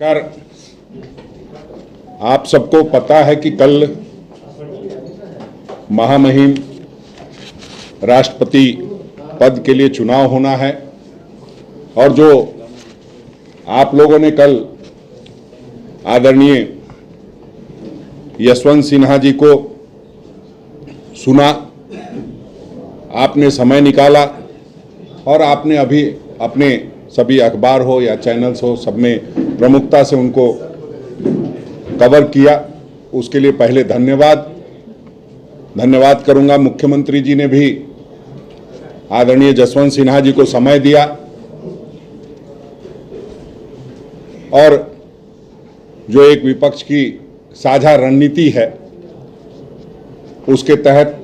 यार, आप सबको पता है कि कल महामहिम राष्ट्रपति पद के लिए चुनाव होना है और जो आप लोगों ने कल आदरणीय यशवंत सिन्हा जी को सुना, आपने समय निकाला और आपने अभी अपने सभी अखबार हो या चैनल्स हो सब में प्रमुखता से उनको कवर किया, उसके लिए पहले धन्यवाद करूंगा। मुख्यमंत्री जी ने भी आदरणीय जसवंत सिन्हा जी को समय दिया और जो एक विपक्ष की साझा रणनीति है उसके तहत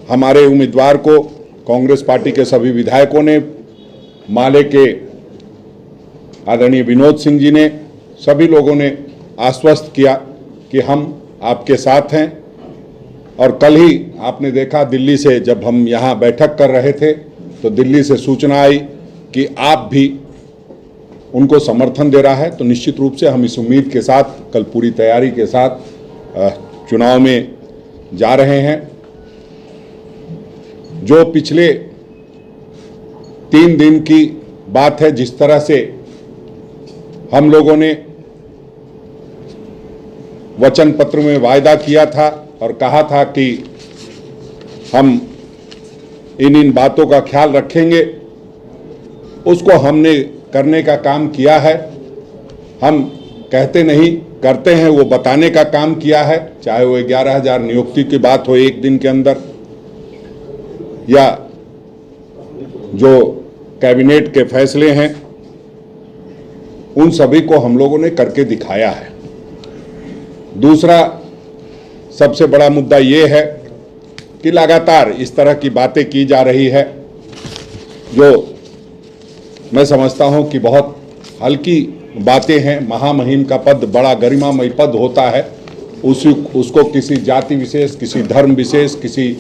हमारे उम्मीदवार को कांग्रेस पार्टी के सभी विधायकों ने, माले के आदरणीय विनोद सिंह जी ने, सभी लोगों ने आश्वस्त किया कि हम आपके साथ हैं। और कल ही आपने देखा दिल्ली से जब हम यहाँ बैठक कर रहे थे तो दिल्ली से सूचना आई कि आप भी उनको समर्थन दे रहा है, तो निश्चित रूप से हम इस उम्मीद के साथ कल पूरी तैयारी के साथ चुनाव में जा रहे हैं। जो पिछले 3 दिन की बात है, जिस तरह से हम लोगों ने वचन पत्र में वायदा किया था और कहा था कि हम इन बातों का ख्याल रखेंगे, उसको हमने करने का काम किया है। हम कहते नहीं करते हैं, वो बताने का काम किया है, चाहे वो 11,000 नियुक्ति की बात हो एक दिन के अंदर या जो कैबिनेट के फैसले हैं, उन सभी को हम लोगों ने करके दिखाया है। दूसरा सबसे बड़ा मुद्दा ये है कि लगातार इस तरह की बातें की जा रही है जो मैं समझता हूं कि बहुत हल्की बातें हैं। महामहिम का पद बड़ा गरिमामय पद होता है, उसको किसी जाति विशेष, किसी धर्म विशेष, किसी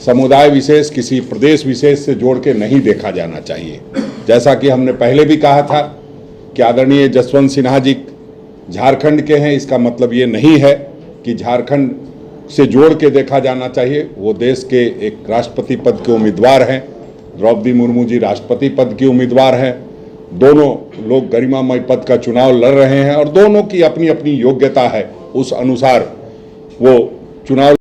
समुदाय विशेष, किसी प्रदेश विशेष से जोड़ के नहीं देखा जाना चाहिए। जैसा कि हमने पहले भी कहा था कि आदरणीय जसवंत सिन्हा जी झारखंड के हैं, इसका मतलब ये नहीं है कि झारखंड से जोड़ के देखा जाना चाहिए। वो देश के एक राष्ट्रपति पद के उम्मीदवार हैं, द्रौपदी मुर्मू जी राष्ट्रपति पद की उम्मीदवार हैं। दोनों लोग गरिमामय पद का चुनाव लड़ रहे हैं और दोनों की अपनी अपनी योग्यता है, उस अनुसार वो चुनाव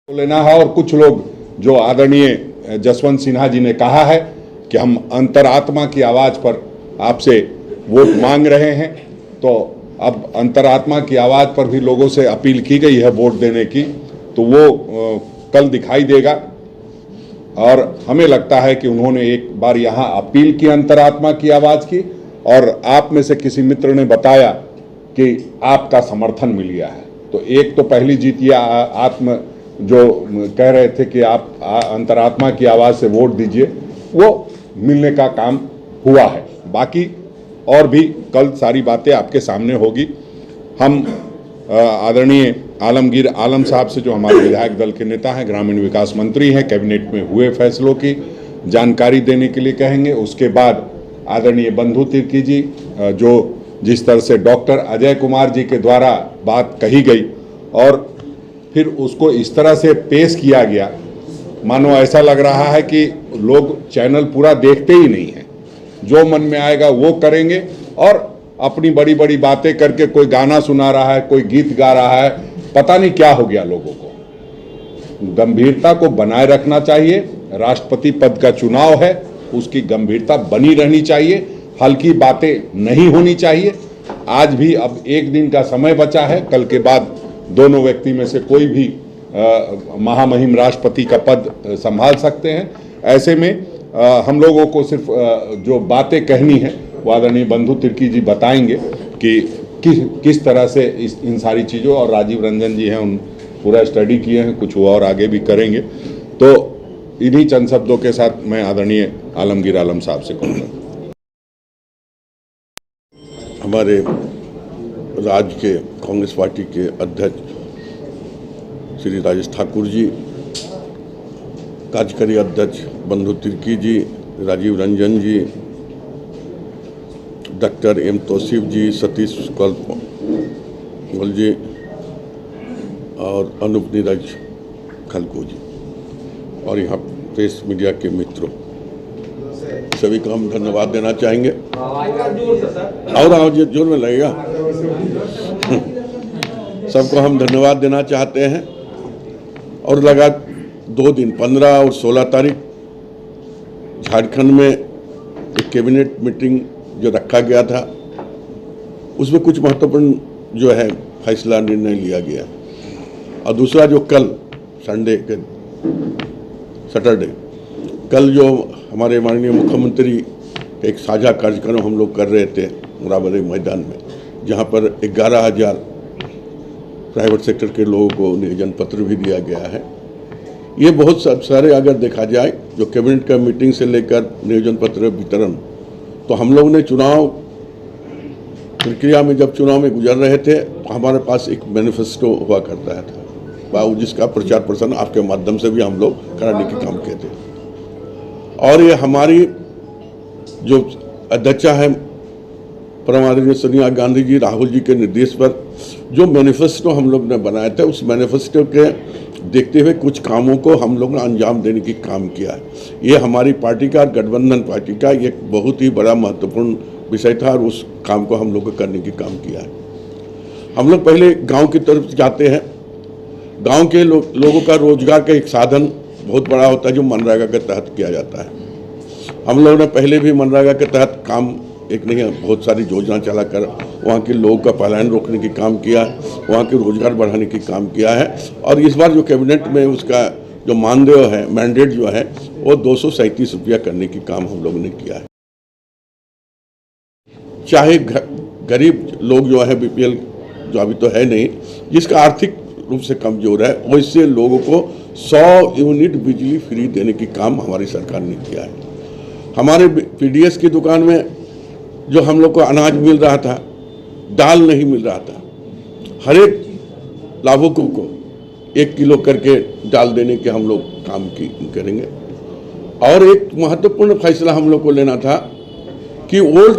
लेना है। और कुछ लोग जो आदरणीय जसवंत सिन्हा जी ने कहा है कि हम अंतरात्मा की आवाज़ पर आपसे वोट मांग रहे हैं, तो अब अंतरात्मा की आवाज़ पर भी लोगों से अपील की गई है वोट देने की, तो वो कल दिखाई देगा। और हमें लगता है कि उन्होंने एक बार यहाँ अपील की अंतरात्मा की आवाज़ की और आप में से किसी मित्र ने बताया कि आपका समर्थन मिल गया है। तो एक तो पहली जीत ये आत्म जो कह रहे थे कि आप अंतरात्मा की आवाज़ से वोट दीजिए, वो मिलने का काम हुआ है। बाकी और भी कल सारी बातें आपके सामने होगी। हम आदरणीय आलमगीर आलम साहब से, जो हमारे विधायक दल के नेता हैं, ग्रामीण विकास मंत्री हैं, कैबिनेट में हुए फैसलों की जानकारी देने के लिए कहेंगे। उसके बाद आदरणीय बंधु तिर्की जी, जो जिस तरह से डॉक्टर अजय कुमार जी के द्वारा बात कही गई और फिर उसको इस तरह से पेश किया गया, मानो ऐसा लग रहा है कि लोग चैनल पूरा देखते ही नहीं हैं, जो मन में आएगा वो करेंगे और अपनी बड़ी बड़ी बातें करके कोई गाना सुना रहा है, कोई गीत गा रहा है, पता नहीं क्या हो गया लोगों को। गंभीरता को बनाए रखना चाहिए। राष्ट्रपति पद का चुनाव है, उसकी गंभीरता बनी रहनी चाहिए, हल्की बातें नहीं होनी चाहिए। आज भी अब एक दिन का समय बचा है, कल के बाद दोनों व्यक्ति में से कोई भी महामहिम राष्ट्रपति का पद संभाल सकते हैं। ऐसे में हम लोगों को सिर्फ जो बातें कहनी है वो आदरणीय बंधु तिर्की जी बताएंगे कि किस तरह से इन सारी चीज़ों, और राजीव रंजन जी हैं, उन पूरा स्टडी किए हैं, कुछ वो और आगे भी करेंगे। तो इन्हीं चंद शब्दों के साथ मैं आदरणीय आलमगीर आलम साहब से कहूँगा। हमारे राज्य के कांग्रेस पार्टी के अध्यक्ष श्री राजेश ठाकुर जी, कार्यकारी अध्यक्ष बंधु तिर्की जी, राजीव रंजन जी, डॉक्टर एम तौसीफ जी, सतीश कौल जी और अनूप नीरज खलको जी और यहाँ प्रेस मीडिया के मित्रों, सभी को हम धन्यवाद देना चाहेंगे। और आवाज जोर में लगेगा। सबको हम धन्यवाद देना चाहते हैं। और लगा 2 दिन 15 और 16 तारीख झारखंड में एक कैबिनेट मीटिंग जो रखा गया था, उसमें कुछ महत्वपूर्ण जो है फैसला निर्णय लिया गया। और दूसरा जो कल सैटरडे कल जो हमारे माननीय मुख्यमंत्री एक साझा कार्यक्रम हम लोग कर रहे थे मुराबादी मैदान में, जहां पर 11,000 प्राइवेट सेक्टर के लोगों को नियोजन पत्र भी दिया गया है। ये बहुत सारे अगर देखा जाए जो कैबिनेट का मीटिंग से लेकर नियोजन पत्र वितरण, तो हम लोग ने चुनाव प्रक्रिया में जब चुनाव में गुजर रहे थे तो हमारे पास एक मैनिफेस्टो हुआ करता था, जिसका प्रचार प्रसार आपके माध्यम से भी हम लोग कराने के काम किए थे। और ये हमारी जो अध्यक्षा है परम आदरणीय सोनिया गांधी जी, राहुल जी के निर्देश पर जो मैनिफेस्टो हम लोग ने बनाया था, उस मैनिफेस्टो के देखते हुए कुछ कामों को हम लोग ने अंजाम देने की काम किया है। ये हमारी पार्टी का, गठबंधन पार्टी का एक बहुत ही बड़ा महत्वपूर्ण विषय था और उस काम को हम लोग को करने की काम किया है। हम लोग पहले गांव की तरफ जाते हैं। गांव के लोगों का रोजगार का एक साधन बहुत बड़ा होता है जो मनरेगा के तहत किया जाता है। हम लोगों ने पहले भी मनरेगा के तहत काम एक नहीं बहुत सारी योजना चलाकर वहाँ के लोगों का पलायन रोकने की काम किया है, वहाँ के रोजगार बढ़ाने की काम किया है। और इस बार जो कैबिनेट में उसका जो मानदेय है, मैंडेट जो है, वो 237 रुपया करने की काम हम लोगों ने किया है। चाहे गरीब लोग जो है बीपीएल जो अभी तो है नहीं, जिसका आर्थिक रूप से कमजोर है, वैसे लोगों को 100 यूनिट बिजली फ्री देने की काम हमारी सरकार ने किया है। हमारे पीडीएस की दुकान में जो हम लोग को अनाज मिल रहा था, दाल नहीं मिल रहा था, हर एक लाभुकों को 1 किलो करके दाल देने के हम लोग काम करेंगे। और एक महत्वपूर्ण फैसला हम लोग को लेना था कि ओल्ड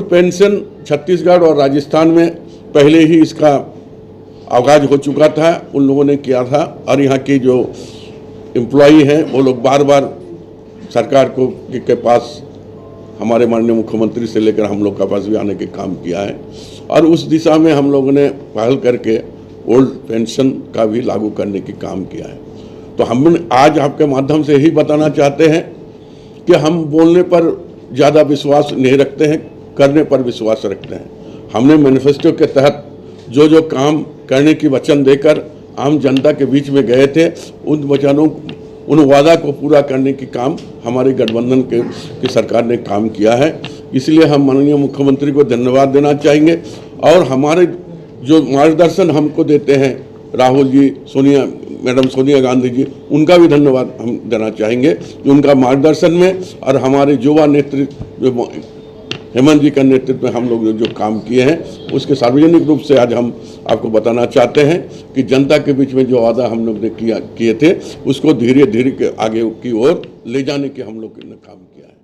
पेंशन छत्तीसगढ़ और राजस्थान में पहले ही इसका आगाज हो चुका था, उन लोगों ने किया था। और यहाँ की जो एम्प्लॉई हैं वो लोग बार बार सरकार के पास, हमारे माननीय मुख्यमंत्री से लेकर हम लोग के पास भी आने के काम किया है। और उस दिशा में हम लोगों ने पहल करके ओल्ड पेंशन का भी लागू करने की काम किया है। तो हम आज आपके माध्यम से यही बताना चाहते हैं कि हम बोलने पर ज़्यादा विश्वास नहीं रखते हैं, करने पर विश्वास रखते हैं। हमने मैनिफेस्टो के तहत जो जो काम करने की वचन देकर आम जनता के बीच में गए थे, उन वचनों, उन वादा को पूरा करने की काम हमारे गठबंधन की सरकार ने काम किया है। इसलिए हम माननीय मुख्यमंत्री को धन्यवाद देना चाहेंगे। और हमारे जो मार्गदर्शन हमको देते हैं राहुल जी, मैडम सोनिया गांधी जी, उनका भी धन्यवाद हम देना चाहेंगे। उनका मार्गदर्शन में और हमारे युवा नेतृत्व हेमंत जी का नेतृत्व में हम लोग जो काम किए हैं, उसके सार्वजनिक रूप से आज हम आपको बताना चाहते हैं कि जनता के बीच में जो वादा हम लोग ने किए थे, उसको धीरे धीरे आगे की ओर ले जाने के हम लोग ने काम किया है।